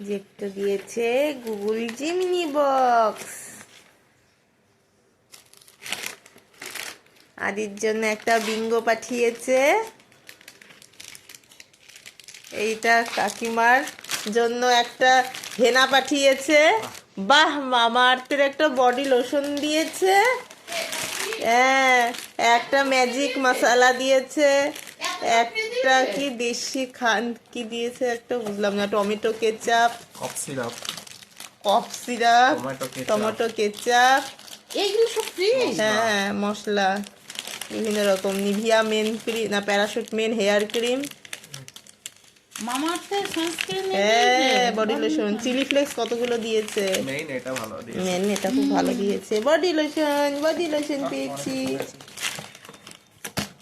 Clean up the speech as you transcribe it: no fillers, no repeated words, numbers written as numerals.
যে একটা দিয়েছে গুগল জিমিনি বক্স। আদির জন্য একটা বিঙ্গো পাঠিয়েছে। এইটা কাকিমার জন্য একটা হেনা পাঠিয়েছে। বাহ, মামা আর্থের একটা বডি লোশন দিয়েছে। হ্যাঁ, একটা ম্যাজিক মশলা দিয়েছে, একটা কি দেশি খান কি দিয়েছে একটা বুঝলাম না, tomato ketchup, cough syrup, tomato ketchup, এইগুলো সব ফ্রি। হ্যাঁ মশলা বিভিন্ন রকম, নিভিয়া মেন ক্রিম না প্যারাশুট মেন হেয়ার ক্রিম, মামা আর্থের সানস্ক্রিন, হ্যাঁ বডি লোশন, চিলি ফ্লেক্স কতগুলো দিয়েছে। মেইন এটা ভালো দিয়েছে। মেন এটা খুব ভালো দিয়েছে। বডি লোশন পেয়েছি।